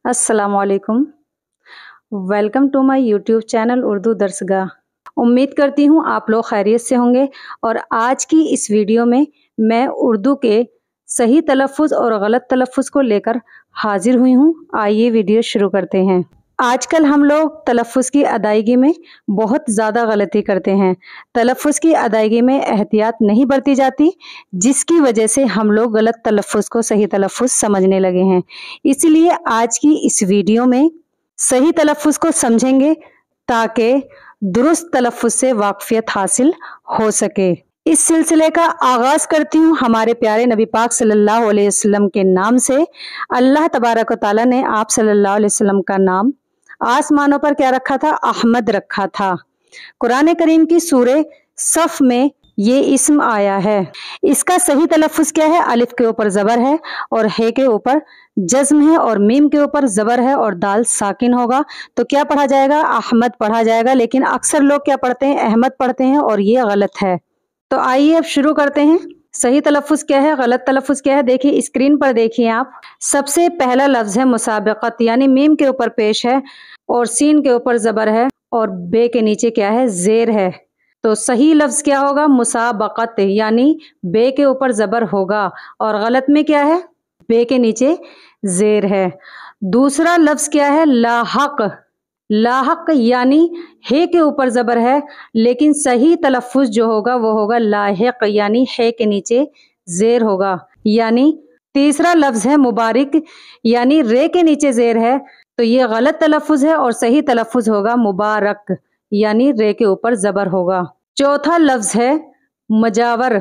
अस्सलामुअलैकुम। Welcome to my YouTube channel Urdu Darsgah. उम्मीद करती हूँ आप लोग खैरियत से होंगे और आज की इस वीडियो में मैं उर्दू के सही तलफ़ुज़ और गलत तलफ़ुज़ को लेकर हाजिर हुई हूँ। आइए वीडियो शुरू करते हैं। आजकल हम लोग तलफ़ुज़ की अदायगी में बहुत ज़्यादा गलती करते हैं। तलफ़ुज़ की अदायगी में एहतियात नहीं बरती जाती, जिसकी वजह से हम लोग गलत तलफ़ुज़ को सही तलफ़ुज़ समझने लगे हैं। इसलिए आज की इस वीडियो में सही तलफ़ुज़ को समझेंगे ताकि दुरुस्त तलफ़ुज़ से वाक़फ़ियत हासिल हो सके। इस सिलसिले का आगाज़ करती हूँ हमारे प्यारे नबी पाक सल्लल्लाहु अलैहि वसल्लम के नाम से। अल्लाह तबारक व तआला ने आप सल्लल्लाहु अलैहि वसल्लम का नाम आसमानों पर क्या रखा था? अहमद रखा था। कुरान करीम की सूरे सफ में ये इस्म आया है। इसका सही तलफ़ुज़ क्या है? अलिफ के ऊपर ज़बर है और हे के ऊपर जज़्म है और मीम के ऊपर ज़बर है और दाल साकिन होगा, तो क्या पढ़ा जाएगा? अहमद पढ़ा जाएगा। लेकिन अक्सर लोग क्या पढ़ते हैं? अहमद पढ़ते हैं और ये गलत है। तो आइए अब शुरू करते हैं। सही तलफ़ुज़ क्या है, गलत तलफ़ुज़ क्या है? देखिए स्क्रीन पर देखिए आप। सबसे पहला लफ्ज़ है मुसाबक़त, यानी मीम के ऊपर पेश है और सीन के ऊपर ज़बर है और बे के नीचे क्या है? ज़ेर है। तो सही लफ्ज़ क्या होगा? मुसाबक़त, यानी बे के ऊपर ज़बर होगा और गलत में क्या है? बे के नीचे ज़ेर है। दूसरा लफ्ज़ क्या है? लाहक। लाहक यानी हे के ऊपर ज़बर है, लेकिन सही तलफ़ुज़ जो होगा वो होगा लाहिक, यानी हे के नीचे ज़ेर होगा। यानी तीसरा लफ्ज़ है मुबारिक, यानी रे के नीचे ज़ेर है, तो ये गलत तलफ़ुज़ है और सही तलफ़ुज़ होगा मुबारक, यानी रे के ऊपर ज़बर होगा। चौथा लफ्ज़ है मजावर।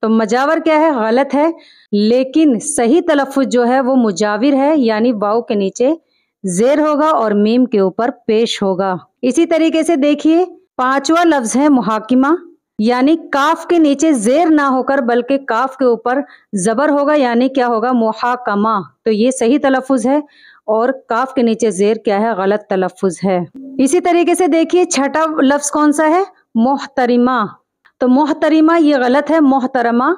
तो मजावर क्या है? गलत है, लेकिन सही तलफ़ुज़ जो है वो मुजाविर है, यानी वाव के नीचे ज़ेर होगा और मीम के ऊपर पेश होगा। इसी तरीके से देखिए पांचवा लफ्ज़ है मुहाकिमा, यानी काफ के नीचे ज़ेर ना होकर बल्कि काफ के ऊपर ज़बर होगा, यानी क्या होगा? मुहाकमा। तो ये सही तलफ़ुज़ है और काफ के नीचे ज़ेर क्या है? गलत तलफ़ुज़ है। इसी तरीके से देखिए छठा लफ्ज़ कौन सा है? मोहतरिमा। तो मोहतरिमा ये गलत है, मोहतरमा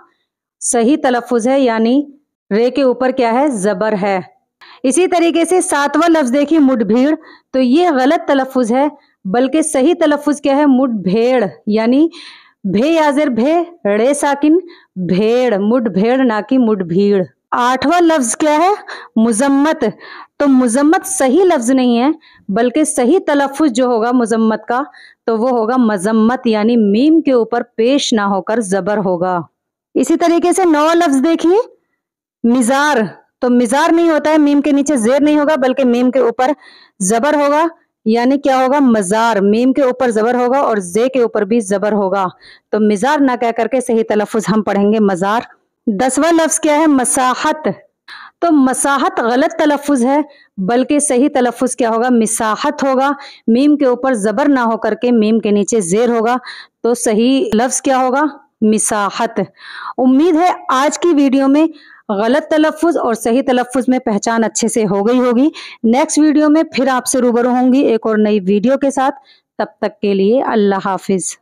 सही तलफ़ुज़ है, यानी रे के ऊपर क्या है? ज़बर है। इसी तरीके से सातवां लफ्ज़ देखिए मुठभेड़। तो ये गलत तलफ़ुज़ है, बल्कि सही तलफ़ुज़ क्या है? मुठभेड़, यानी भे याज़िर भे रे साकिन भेड़, मुठभेड़ ना कि मुठभीड़। आठवां लफ्ज़ क्या है? मुज़म्मत। तो मुज़म्मत सही लफ्ज़ नहीं है, बल्कि सही तलफ़ुज़ जो होगा मुज़म्मत का तो वो होगा मज़म्मत, यानी मीम के ऊपर पेश ना होकर ज़बर होगा। इसी तरीके से नौवां लफ्ज़ देखिए मिज़ार। तो मिज़ार नहीं होता है, मीम के नीचे ज़ेर नहीं होगा बल्कि मीम के ऊपर ज़बर होगा, यानी क्या होगा? मज़ार, मीम के ऊपर ज़बर होगा और ज़े के ऊपर भी ज़बर होगा। तो मिज़ार ना कह करके सही तलफ़ुज़ हम पढ़ेंगे मज़ार। 10वां लफ्ज़ क्या है? मसाहत। तो मसाहत गलत तलफ़ुज़ है, बल्कि सही तलफ़ुज़ क्या होगा? मिसाहत होगा। मीम के ऊपर ज़बर ना हो करके मीम के नीचे ज़ेर होगा, तो सही लफ्ज़ क्या होगा? मिसाहत। उम्मीद है आज की वीडियो में गलत तलफ़ुज़ और सही तलफ़ुज़ में पहचान अच्छे से हो गई होगी। नेक्स्ट वीडियो में फिर आपसे रूबरू होंगी एक और नई वीडियो के साथ। तब तक के लिए अल्लाह हाफ़िज़।